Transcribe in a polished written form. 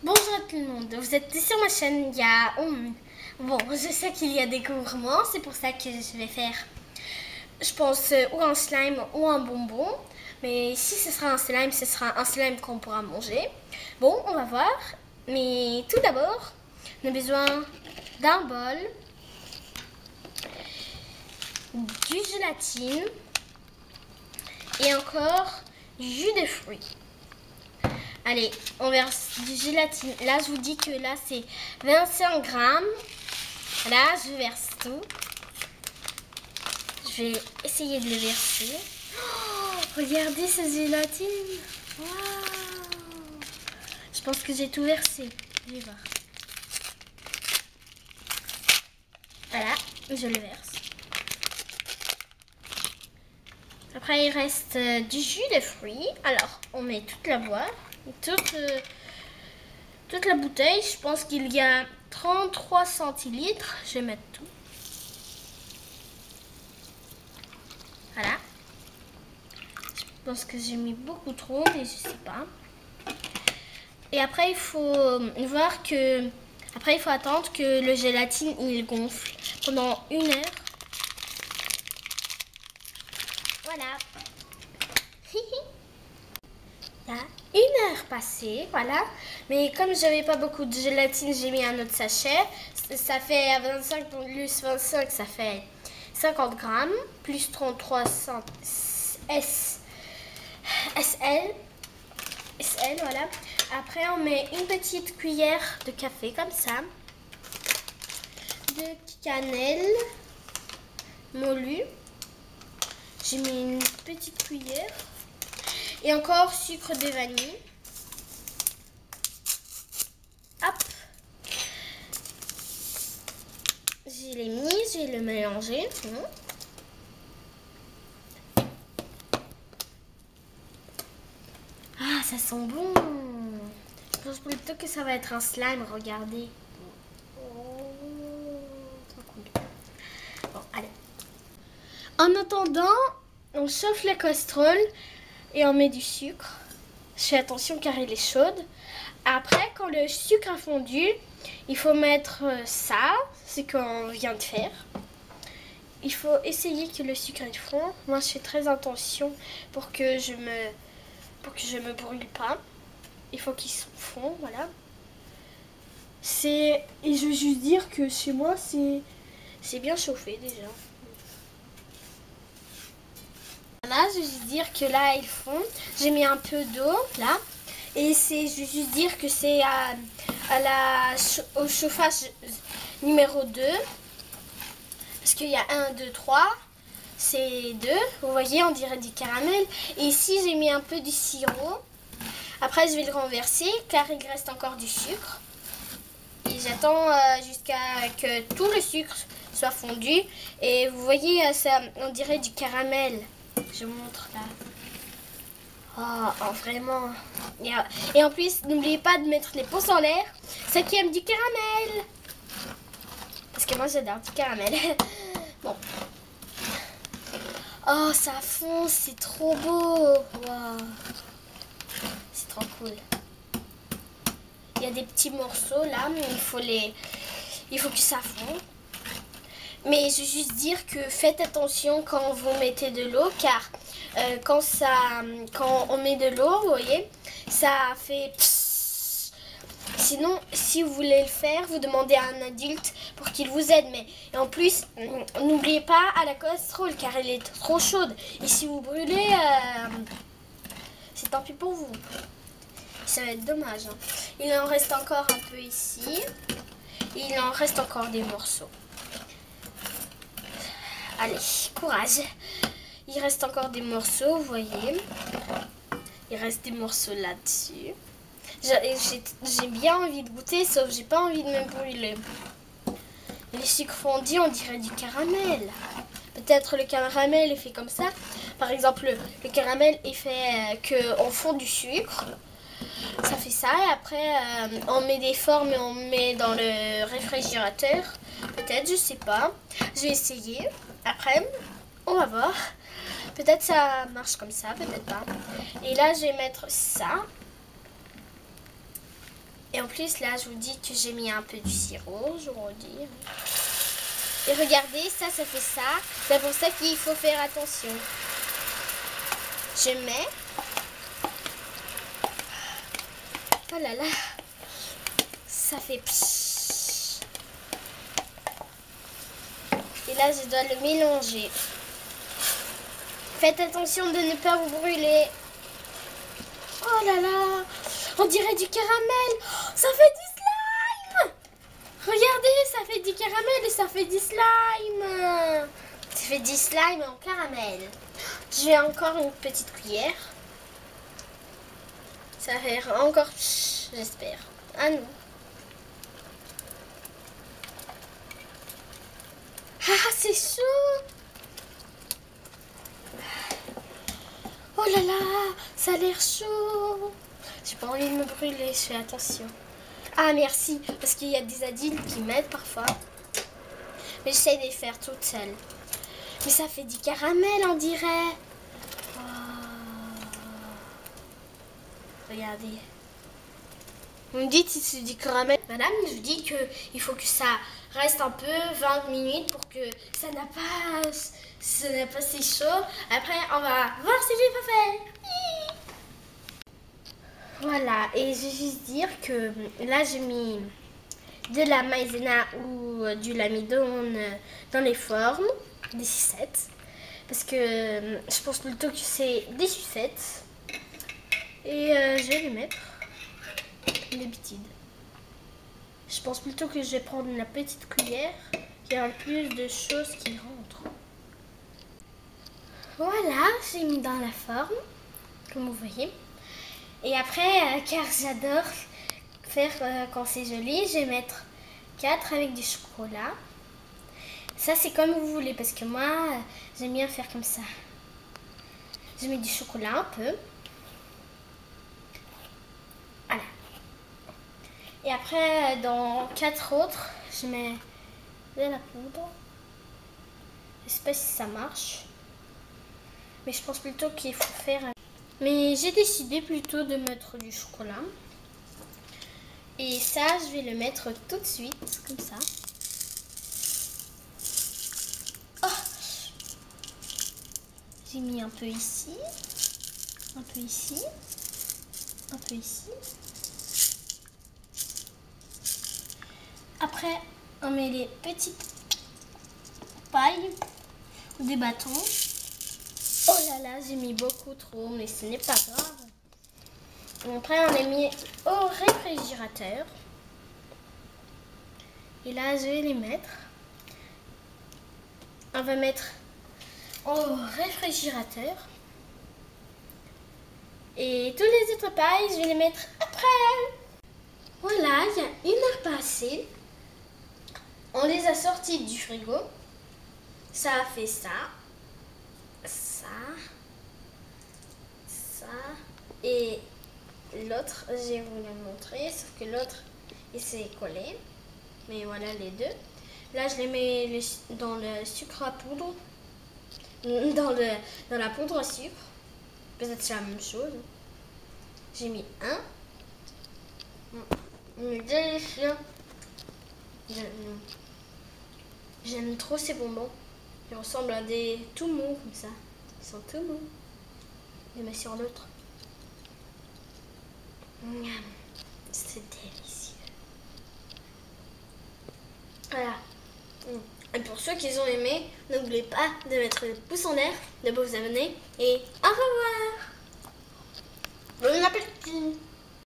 Bonjour à tout le monde, vous êtes sur ma chaîne, Bon, je sais qu'il y a des gourmands, c'est pour ça que je vais faire, je pense, ou un slime ou un bonbon. Mais si ce sera un slime qu'on pourra manger. Bon, on va voir. Mais tout d'abord, on a besoin d'un bol, du gélatine et encore du jus de fruits. Allez, on verse du gélatine. Là, je vous dis que là, c'est 25 grammes. Là, je verse tout. Je vais essayer de le verser. Oh, regardez cette gélatine. Waouh. Je pense que j'ai tout versé. Je vais voir. Voilà, je le verse. Après, il reste du jus de fruits. Alors, on met toute la boîte. Toute la bouteille, je pense qu'il y a 33 centilitres. Je vais mettre tout. Voilà. Je pense que j'ai mis beaucoup trop, mais je sais pas. Et après, il faut voir que... Après, il faut attendre que le gélatine, il gonfle pendant 1 heure. Voilà. Il y a 1 heure passée, voilà. Mais comme j'avais pas beaucoup de gélatine, j'ai mis un autre sachet. Ça fait 25 plus 25, ça fait 50 grammes. Plus 33 SL, voilà. Après, on met une petite cuillère de café, comme ça. De cannelle moulue. J'ai mis une petite cuillère. Et encore sucre de vanille. Hop. Je l'ai mis, je vais le mélanger. Ah, ça sent bon. Je pense plutôt que ça va être un slime, regardez. Oh, trop cool. Bon, allez. En attendant, on chauffe la casserole et on met du sucre. Je fais attention car il est chaude. Après, quand le sucre a fondu, il faut mettre ça, ce qu'on vient de faire. Il faut essayer que le sucre il fond. Moi, je fais très attention pour que je me brûle pas. Il faut qu'il fond, voilà. Et je veux juste dire que chez moi, c'est bien chauffé déjà. Là, je veux juste dire que là, ils font. J'ai mis un peu d'eau, là. Et je veux juste dire que c'est au chauffage numéro 2. Parce qu'il y a 1, 2, 3. C'est 2. Vous voyez, on dirait du caramel. Et ici, j'ai mis un peu du sirop. Après, je vais le renverser car il reste encore du sucre. Et j'attends jusqu'à que tout le sucre soit fondu. Et vous voyez, ça, on dirait du caramel. Je vous montre là. Oh, vraiment. Et en plus, n'oubliez pas de mettre les pouces en l'air. Ceux qui aiment du caramel. Parce que moi, j'adore du caramel. Bon. Oh, ça fond, c'est trop beau. Wow. C'est trop cool. Il y a des petits morceaux là, mais il faut que ça fonde. Mais je veux juste dire que faites attention quand vous mettez de l'eau, car quand on met de l'eau, vous voyez, ça fait psss. Sinon, si vous voulez le faire, vous demandez à un adulte pour qu'il vous aide. Mais en plus, n'oubliez pas à la casserole, car elle est trop chaude. Et si vous brûlez, c'est tant pis pour vous. Ça va être dommage. Hein. Il en reste encore un peu ici. Et il en reste encore des morceaux. Allez, courage. Il reste encore des morceaux, vous voyez. Il reste des morceaux là-dessus. J'ai bien envie de goûter, sauf j'ai pas envie de me brûler. Les sucres fondus, on dirait du caramel. Peut-être le caramel est fait comme ça. Par exemple, le caramel est fait qu'on fond du sucre. Ça fait ça. Et après, on met des formes et on met dans le réfrigérateur. Peut-être, je sais pas. Je vais essayer. Après, on va voir. Peut-être ça marche comme ça, peut-être pas. Et là, je vais mettre ça. Et en plus, là, je vous dis que j'ai mis un peu du sirop, je vous redis. Et regardez, ça fait ça. C'est pour ça qu'il faut faire attention. Je mets. Oh là là. Ça fait psh. Et là, je dois le mélanger. Faites attention de ne pas vous brûler. Oh là là. On dirait du caramel. Oh, ça fait du slime. Regardez, ça fait du caramel et ça fait du slime. Ça fait du slime en caramel. J'ai encore une petite cuillère. Ça va faire encore, j'espère. Ah non. Ah, c'est chaud. Oh là là, ça a l'air chaud. J'ai pas envie de me brûler, je fais attention. Ah merci, parce qu'il y a des adultes qui m'aident parfois. Mais j'essaie de les faire toute seule. Mais ça fait du caramel, on dirait. Oh. Regardez. Vous me dites si c'est du caramel. Madame, je vous dis qu'il faut que ça reste un peu 20 minutes pour que ça n'a pas si chaud. Après, on va voir si j'ai pas fait. Voilà, et je vais juste dire que là, j'ai mis de la maïzena ou du l'amidon dans les formes, des sucettes. Parce que je pense plutôt que c'est des sucettes. Et je vais les mettre. D'habitude. Je pense plutôt que je vais prendre la petite cuillère qui a plus de choses qui rentrent. Voilà, j'ai mis dans la forme, comme vous voyez. Et après, car j'adore faire quand c'est joli, je vais mettre 4 avec du chocolat. Ça, c'est comme vous voulez, parce que moi, j'aime bien faire comme ça. Je mets du chocolat un peu. Voilà. Et après, dans 4 autres, je mets de la poudre. Je sais pas si ça marche. Mais je pense plutôt qu'il faut faire... Mais j'ai décidé plutôt de mettre du chocolat. Et ça, je vais le mettre tout de suite, comme ça. Oh, j'ai mis un peu ici, un peu ici, un peu ici. Après, on met les petites pailles ou des bâtons. Oh là là, j'ai mis beaucoup trop, mais ce n'est pas grave. Après, on les mis au réfrigérateur. Et là, je vais les mettre. On va mettre au réfrigérateur. Et tous les autres pailles, je vais les mettre après. Voilà, il y a 1 heure passée. On les a sortis du frigo. Ça a fait ça. Ça. Ça. Et l'autre, je vais vous le montrer. Sauf que l'autre, il s'est collé. Mais voilà les deux. Là, je les mets dans le sucre à poudre. Dans la poudre à sucre. Peut-être c'est la même chose. J'ai mis un. Il est délicieux. J'aime trop ces bonbons. Ils ressemblent à des tout mous comme ça. Ils sont tout mous. Je les mets sur l'autre. C'est délicieux. Voilà. Et pour ceux qui ont aimé, n'oubliez pas de mettre le pouce en l'air, de vous abonner et au revoir. Bon appétit.